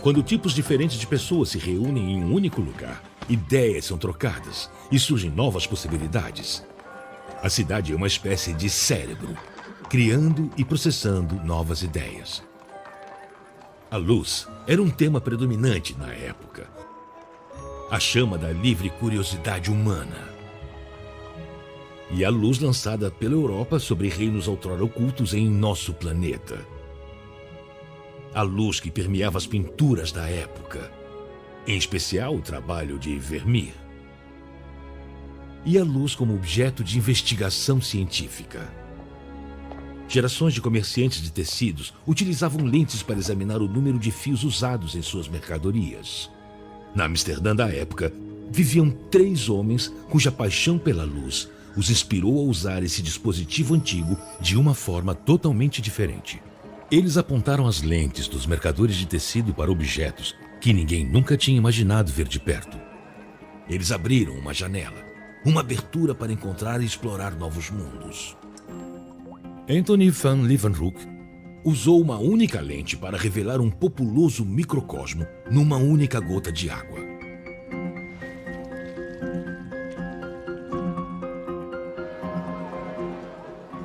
Quando tipos diferentes de pessoas se reúnem em um único lugar, ideias são trocadas e surgem novas possibilidades. A cidade é uma espécie de cérebro, criando e processando novas ideias. A luz era um tema predominante na época. A chama da livre curiosidade humana. E a luz lançada pela Europa sobre reinos outrora ocultos em nosso planeta. A luz que permeava as pinturas da época, em especial o trabalho de Vermeer. E a luz como objeto de investigação científica. Gerações de comerciantes de tecidos utilizavam lentes para examinar o número de fios usados em suas mercadorias. Na Amsterdã da época, viviam 3 homens cuja paixão pela luz os inspirou a usar esse dispositivo antigo de uma forma totalmente diferente. Eles apontaram as lentes dos mercadores de tecido para objetos que ninguém nunca tinha imaginado ver de perto. Eles abriram uma janela, uma abertura para encontrar e explorar novos mundos. Anthony van Leeuwenhoek usou uma única lente para revelar um populoso microcosmo numa única gota de água.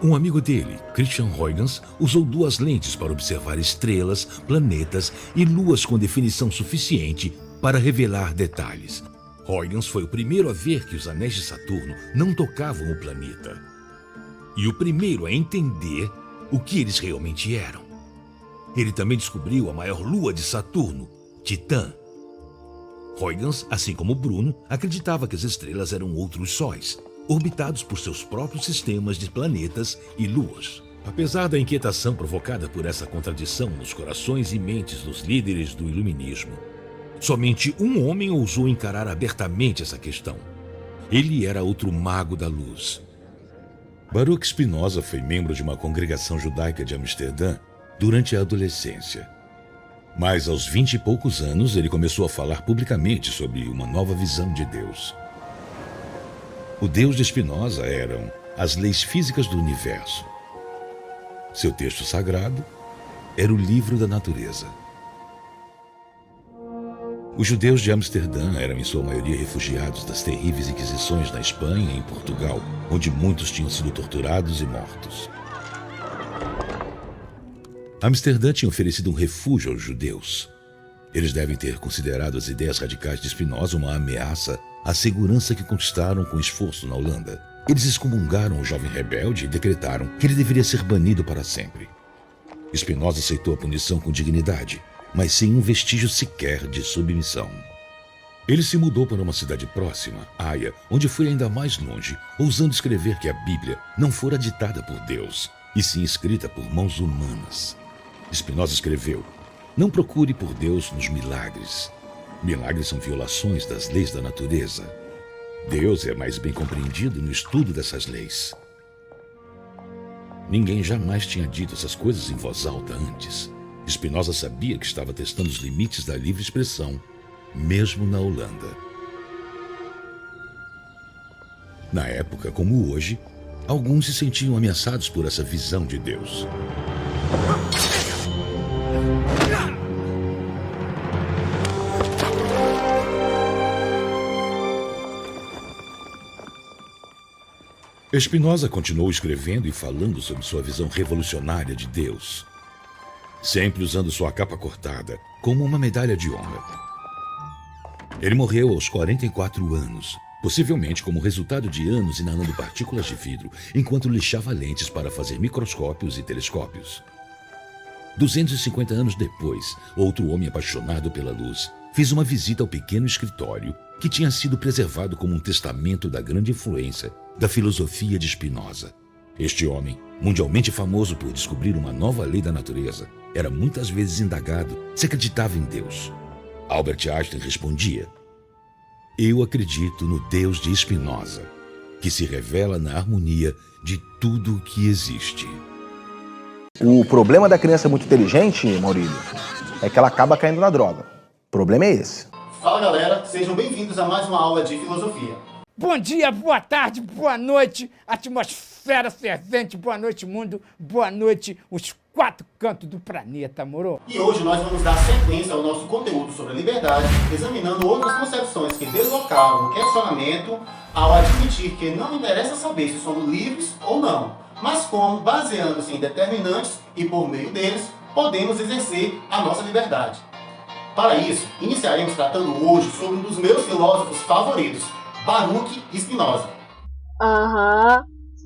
Um amigo dele, Christian Huygens, usou 2 lentes para observar estrelas, planetas e luas com definição suficiente para revelar detalhes. Huygens foi o primeiro a ver que os anéis de Saturno não tocavam o planeta. E o primeiro a entender o que eles realmente eram. Ele também descobriu a maior lua de Saturno, Titã. Huygens, assim como Bruno, acreditava que as estrelas eram outros sóis, orbitados por seus próprios sistemas de planetas e luas. Apesar da inquietação provocada por essa contradição nos corações e mentes dos líderes do iluminismo, somente um homem ousou encarar abertamente essa questão. Ele era outro mago da luz. Baruch Spinoza foi membro de uma congregação judaica de Amsterdã durante a adolescência. Mas aos 20 e poucos anos ele começou a falar publicamente sobre uma nova visão de Deus. O Deus de Spinoza eram as leis físicas do universo. Seu texto sagrado era o livro da natureza. Os judeus de Amsterdã eram em sua maioria refugiados das terríveis inquisições na Espanha e em Portugal, onde muitos tinham sido torturados e mortos. Amsterdã tinha oferecido um refúgio aos judeus. Eles devem ter considerado as ideias radicais de Spinoza uma ameaça à segurança que conquistaram com esforço na Holanda. Eles excomungaram o jovem rebelde e decretaram que ele deveria ser banido para sempre. Spinoza aceitou a punição com dignidade, mas sem um vestígio sequer de submissão. Ele se mudou para uma cidade próxima, Haia, onde foi ainda mais longe, ousando escrever que a Bíblia não fora ditada por Deus, e sim escrita por mãos humanas. Spinoza escreveu: "Não procure por Deus nos milagres. Milagres são violações das leis da natureza. Deus é mais bem compreendido no estudo dessas leis." Ninguém jamais tinha dito essas coisas em voz alta antes. Spinoza sabia que estava testando os limites da livre expressão, mesmo na Holanda. Na época, como hoje, alguns se sentiam ameaçados por essa visão de Deus. Spinoza continuou escrevendo e falando sobre sua visão revolucionária de Deus, sempre usando sua capa cortada como uma medalha de honra. Ele morreu aos 44 anos, possivelmente como resultado de anos inalando partículas de vidro enquanto lixava lentes para fazer microscópios e telescópios. 250 anos depois, outro homem apaixonado pela luz fez uma visita ao pequeno escritório que tinha sido preservado como um testamento da grande influência da filosofia de Spinoza. Este homem, mundialmente famoso por descobrir uma nova lei da natureza, era muitas vezes indagado se acreditava em Deus. Albert Einstein respondia: "Eu acredito no Deus de Spinoza, que se revela na harmonia de tudo o que existe." O problema da criança muito inteligente, Maurílio, é que ela acaba caindo na droga. O problema é esse. Fala galera, sejam bem-vindos a mais uma aula de filosofia. Bom dia, boa tarde, boa noite, atmosfera fervente, boa noite mundo, boa noite os quatro cantos do planeta, moro? E hoje nós vamos dar sequência ao nosso conteúdo sobre a liberdade, examinando outras concepções que deslocaram o questionamento ao admitir que não interessa saber se somos livres ou não, mas como, baseando-se em determinantes e por meio deles, podemos exercer a nossa liberdade. Para isso, iniciaremos tratando hoje sobre um dos meus filósofos favoritos, Baruch Spinoza.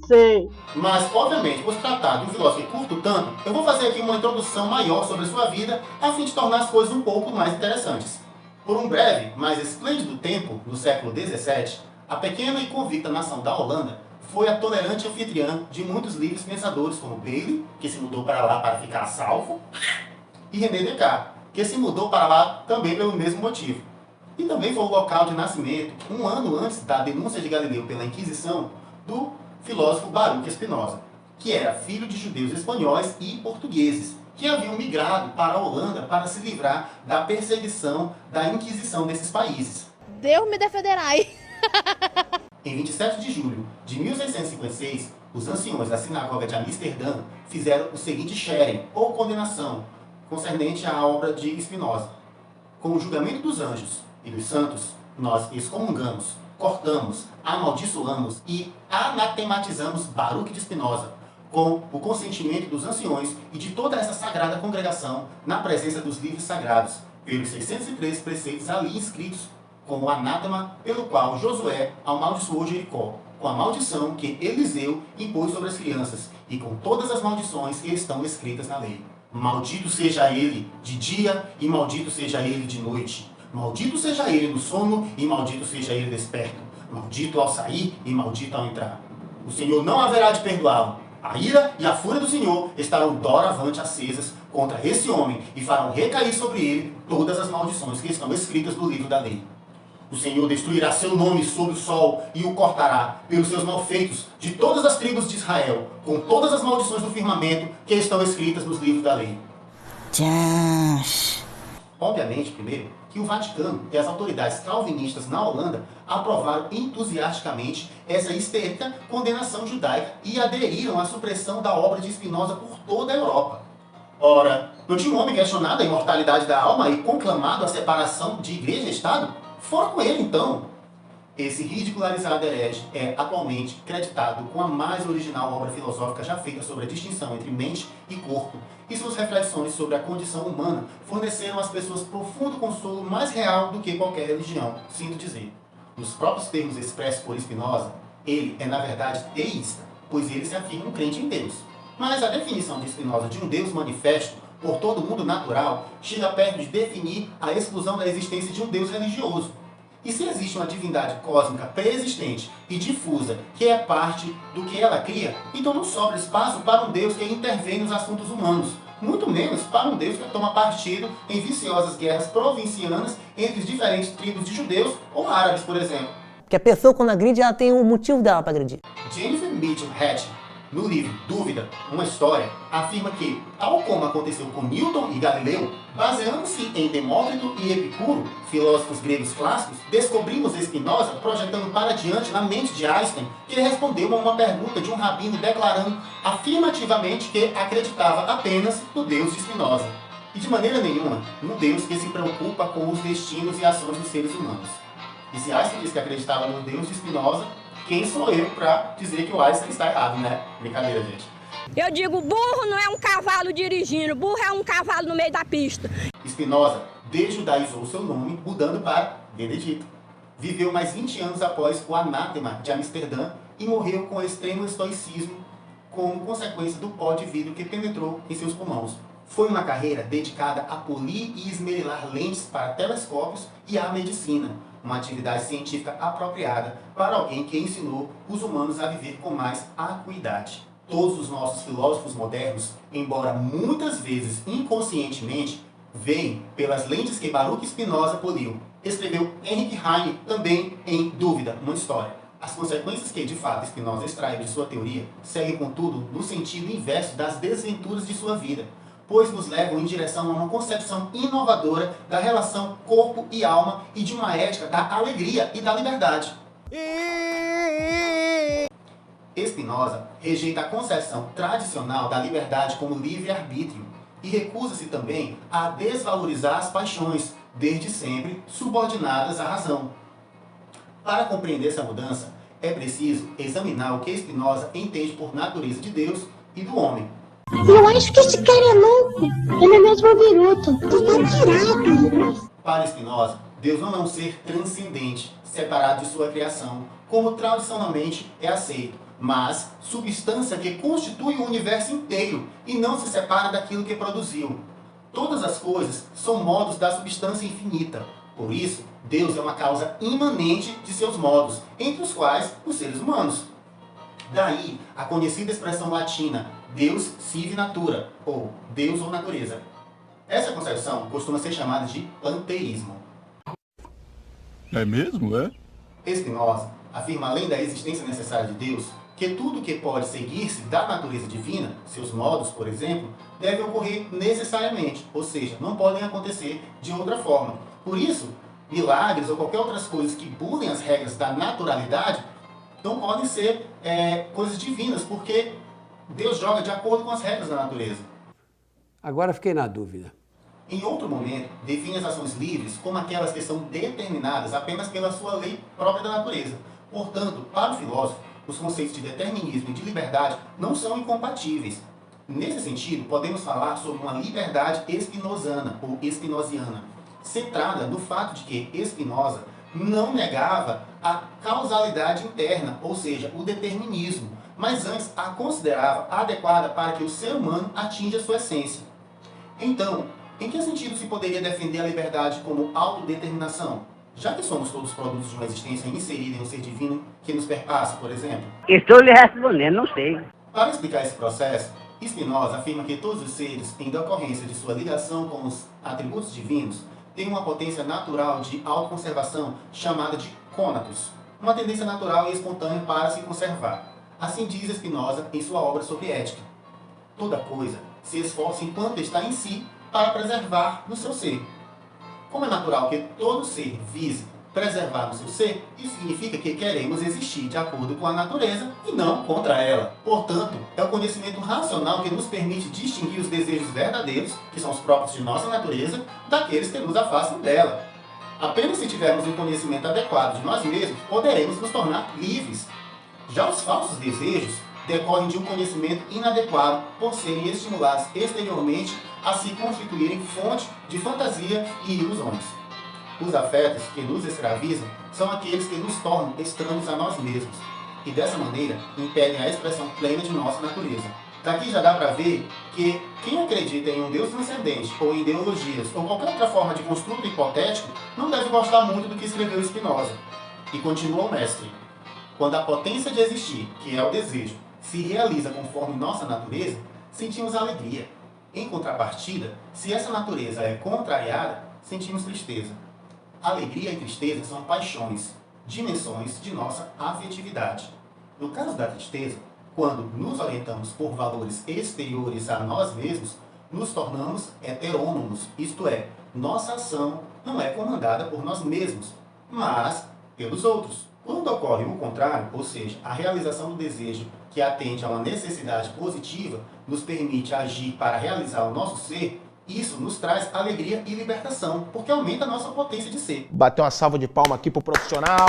Sei. Mas, obviamente, por se tratar de um filósofo que curto tanto, eu vou fazer aqui uma introdução maior sobre a sua vida, a fim de tornar as coisas um pouco mais interessantes. Por um breve, mas esplêndido tempo, no século XVII, a pequena e convicta nação da Holanda foi a tolerante anfitriã de muitos livres pensadores como Bailey, que se mudou para lá para ficar salvo, e René Descartes, que se mudou para lá também pelo mesmo motivo. E também foi o local de nascimento, um ano antes da denúncia de Galileu pela Inquisição, do filósofo Baruch Spinoza, que era filho de judeus espanhóis e portugueses, que haviam migrado para a Holanda para se livrar da perseguição da Inquisição desses países. Deus me defenderá. Em 27 de julho de 1656, os anciões da sinagoga de Amsterdã fizeram o seguinte sherem, ou condenação, concernente à obra de Spinoza. Com o julgamento dos anjos e dos santos, nós excomungamos, cortamos, amaldiçoamos e anatematizamos Baruch de Spinoza, com o consentimento dos anciões e de toda essa sagrada congregação, na presença dos livros sagrados, pelos 603 preceitos ali inscritos, com o anátema pelo qual Josué amaldiçoou Jericó, com a maldição que Eliseu impôs sobre as crianças, e com todas as maldições que estão escritas na lei. Maldito seja ele de dia e maldito seja ele de noite. Maldito seja ele no sono e maldito seja ele desperto. Maldito ao sair e maldito ao entrar. O Senhor não haverá de perdoá-lo. A ira e a fúria do Senhor estarão doravante acesas contra esse homem e farão recair sobre ele todas as maldições que estão escritas no livro da lei. O Senhor destruirá seu nome sobre o sol e o cortará pelos seus malfeitos de todas as tribos de Israel, com todas as maldições do firmamento que estão escritas nos livros da lei. Obviamente, primeiro, que o Vaticano e as autoridades calvinistas na Holanda aprovaram entusiasticamente essa histérica condenação judaica e aderiram à supressão da obra de Spinoza por toda a Europa. Ora, não tinha um homem questionado a imortalidade da alma e conclamado a separação de igreja e Estado? Fora com ele, então! Esse ridicularizado herege é atualmente creditado com a mais original obra filosófica já feita sobre a distinção entre mente e corpo, e suas reflexões sobre a condição humana forneceram às pessoas profundo consolo mais real do que qualquer religião, sinto dizer. Nos próprios termos expressos por Spinoza, ele é na verdade teísta, pois ele se afirma um crente em Deus. Mas a definição de Spinoza de um Deus manifesto por todo o mundo natural chega perto de definir a exclusão da existência de um Deus religioso. E se existe uma divindade cósmica pré-existente e difusa que é parte do que ela cria, então não sobra espaço para um Deus que intervém nos assuntos humanos, muito menos para um Deus que toma partido em viciosas guerras provincianas entre as diferentes tribos de judeus ou árabes, por exemplo. Que a pessoa, quando agride, ela tem um motivo dela para agredir. Jennifer Mitchell Hatch, no livro Dúvida, uma História, afirma que, tal como aconteceu com Newton e Galileu, baseando-se em Demócrito e Epicuro, filósofos gregos clássicos, descobrimos Spinoza projetando para diante na mente de Einstein, que respondeu a uma pergunta de um rabino declarando afirmativamente que acreditava apenas no Deus de Spinoza. E de maneira nenhuma, um Deus que se preocupa com os destinos e ações dos seres humanos. E se Einstein disse que acreditava no Deus de Spinoza, quem sou eu para dizer que o Einstein está errado, né? Brincadeira, gente. Eu digo, burro não é um cavalo dirigindo, burro é um cavalo no meio da pista. Spinoza desjudaizou seu nome, mudando para Benedito. Viveu mais 20 anos após o anátema de Amsterdã e morreu com extremo estoicismo, como consequência do pó de vidro que penetrou em seus pulmões. Foi uma carreira dedicada a polir e esmerilar lentes para telescópios e à medicina, uma atividade científica apropriada para alguém que ensinou os humanos a viver com mais acuidade. Todos os nossos filósofos modernos, embora muitas vezes inconscientemente, veem pelas lentes que Baruch Spinoza poliu. Escreveu Heinrich Heine também em Dúvida, uma História. As consequências que, de fato, Spinoza extraiu de sua teoria seguem, contudo, no sentido inverso das desventuras de sua vida, pois nos levam em direção a uma concepção inovadora da relação corpo e alma e de uma ética da alegria e da liberdade. Spinoza rejeita a concepção tradicional da liberdade como livre-arbítrio e recusa-se também a desvalorizar as paixões, desde sempre subordinadas à razão. Para compreender essa mudança, é preciso examinar o que Spinoza entende por natureza de Deus e do homem. Eu acho que esse cara é louco. Ele é mesmo viruto. Tu tá tirado. Para Spinoza, Deus não é um ser transcendente, separado de sua criação, como tradicionalmente é aceito, mas substância que constitui o universo inteiro e não se separa daquilo que produziu. Todas as coisas são modos da substância infinita. Por isso, Deus é uma causa imanente de seus modos, entre os quais os seres humanos. Daí a conhecida expressão latina Deus sive natura, ou Deus ou natureza. Essa concepção costuma ser chamada de panteísmo. É mesmo, é? Spinoza afirma, além da existência necessária de Deus, que tudo que pode seguir-se da natureza divina, seus modos, por exemplo, deve ocorrer necessariamente, ou seja, não podem acontecer de outra forma. Por isso, milagres ou qualquer outras coisas que burlem as regras da naturalidade não podem ser coisas divinas, porque Deus joga de acordo com as regras da natureza. Agora fiquei na dúvida. Em outro momento, define as ações livres como aquelas que são determinadas apenas pela sua lei própria da natureza. Portanto, para o filósofo, os conceitos de determinismo e de liberdade não são incompatíveis. Nesse sentido, podemos falar sobre uma liberdade spinozana ou spinoziana, centrada no fato de que Spinoza não negava a causalidade interna, ou seja, o determinismo, mas antes a considerava adequada para que o ser humano atinja sua essência. Então, em que sentido se poderia defender a liberdade como autodeterminação? Já que somos todos produtos de uma existência inserida em um ser divino que nos perpassa, por exemplo? Estou lhe respondendo, não sei. Para explicar esse processo, Spinoza afirma que todos os seres, em decorrência de sua ligação com os atributos divinos, têm uma potência natural de autoconservação chamada de conatus, uma tendência natural e espontânea para se conservar. Assim diz Spinoza em sua obra sobre ética. Toda coisa se esforça enquanto está em si para preservar no seu ser. Como é natural que todo ser vise preservar no seu ser, isso significa que queremos existir de acordo com a natureza e não contra ela. Portanto, é o conhecimento racional que nos permite distinguir os desejos verdadeiros, que são os próprios de nossa natureza, daqueles que nos afastam dela. Apenas se tivermos um conhecimento adequado de nós mesmos, poderemos nos tornar livres. Já os falsos desejos decorrem de um conhecimento inadequado por serem estimulados exteriormente a se constituírem fonte de fantasia e ilusões. Os afetos que nos escravizam são aqueles que nos tornam estranhos a nós mesmos e, dessa maneira, impedem a expressão plena de nossa natureza. Daqui já dá para ver que quem acredita em um Deus transcendente ou em ideologias ou qualquer outra forma de construto hipotético não deve gostar muito do que escreveu Spinoza. E continua o mestre. Quando a potência de existir, que é o desejo, se realiza conforme nossa natureza, sentimos alegria. Em contrapartida, se essa natureza é contrariada, sentimos tristeza. Alegria e tristeza são paixões, dimensões de nossa afetividade. No caso da tristeza, quando nos orientamos por valores exteriores a nós mesmos, nos tornamos heterônomos, isto é, nossa ação não é comandada por nós mesmos, mas pelos outros. Quando ocorre o contrário, ou seja, a realização do desejo que atende a uma necessidade positiva, nos permite agir para realizar o nosso ser, isso nos traz alegria e libertação, porque aumenta a nossa potência de ser. Bateu uma salva de palma aqui pro profissional.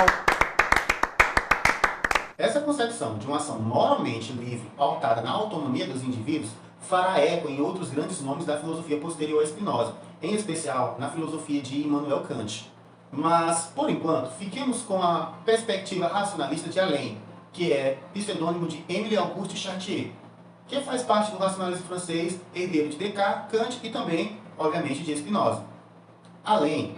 Essa concepção de uma ação moralmente livre, pautada na autonomia dos indivíduos, fará eco em outros grandes nomes da filosofia posterior a Spinoza, em especial na filosofia de Immanuel Kant. Mas, por enquanto, fiquemos com a perspectiva racionalista de Alain, que é pseudônimo de Émile Auguste Chartier, que faz parte do racionalismo francês, herdeiro de Descartes, Kant e também, obviamente, de Spinoza. Alain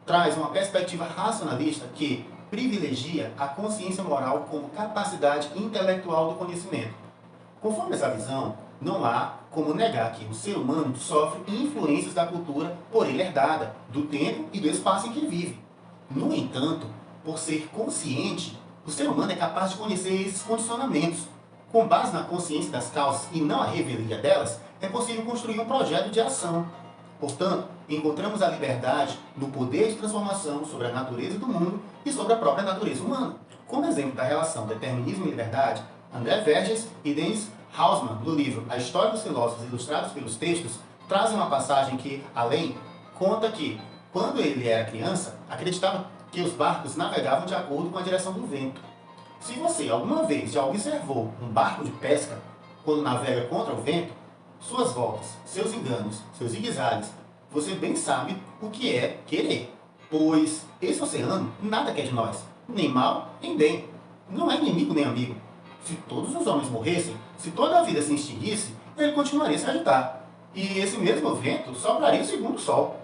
traz uma perspectiva racionalista que privilegia a consciência moral como capacidade intelectual do conhecimento. Conforme essa visão, não há como negar que o ser humano sofre influências da cultura por ele herdada, do tempo e do espaço em que vive. No entanto, por ser consciente, o ser humano é capaz de conhecer esses condicionamentos. Com base na consciência das causas e não a revelia delas, é possível construir um projeto de ação. Portanto, encontramos a liberdade no poder de transformação sobre a natureza do mundo e sobre a própria natureza humana. Como exemplo da relação determinismo e liberdade, André Verges e Dennis Hausmann, no livro A História dos Filósofos Ilustrados pelos Textos, trazem uma passagem que, além, conta que, quando ele era criança, acreditava que os barcos navegavam de acordo com a direção do vento. Se você alguma vez já observou um barco de pesca, quando navega contra o vento, suas voltas, seus enganos, seus zigue-zagues, você bem sabe o que é querer. Pois esse oceano nada quer de nós, nem mal, nem bem. Não é inimigo nem amigo. Se todos os homens morressem, se toda a vida se extinguisse, ele continuaria a se agitar. E esse mesmo vento sopraria segundo o sol.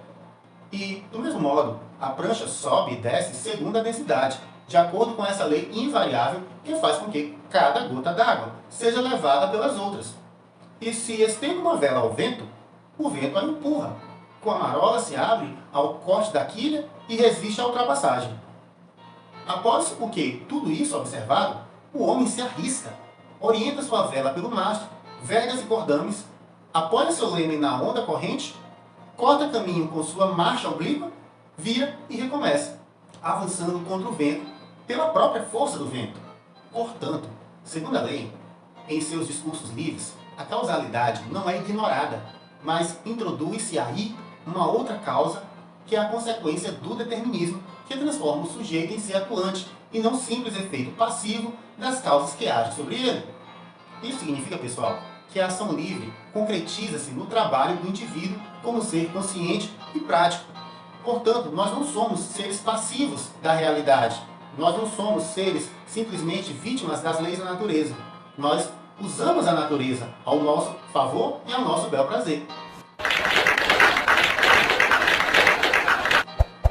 E, do mesmo modo, a prancha sobe e desce segundo a densidade, de acordo com essa lei invariável que faz com que cada gota d'água seja levada pelas outras. E se estende uma vela ao vento, o vento a empurra. Com a marola se abre ao corte da quilha e resiste à ultrapassagem. Após o que tudo isso observado, o homem se arrisca, orienta sua vela pelo mastro, vegas e cordames, apoia seu leme na onda corrente, corta caminho com sua marcha oblíqua, vira e recomeça, avançando contra o vento, pela própria força do vento. Portanto, segundo a lei, em seus discursos livres, a causalidade não é ignorada, mas introduz-se aí uma outra causa, que é a consequência do determinismo, que transforma o sujeito em ser atuante e não simples efeito passivo das causas que agem sobre ele. Isso significa, pessoal, que a ação livre concretiza-se no trabalho do indivíduo como ser consciente e prático. Portanto, nós não somos seres passivos da realidade. Nós não somos seres simplesmente vítimas das leis da natureza. Nós usamos a natureza ao nosso favor e ao nosso bel prazer.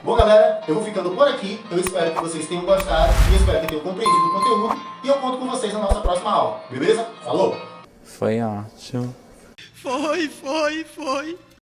Bom, galera, eu vou ficando por aqui. Eu espero que vocês tenham gostado e espero que tenham compreendido o conteúdo. E eu conto com vocês na nossa próxima aula. Beleza? Falou! Foi ótimo. Foi.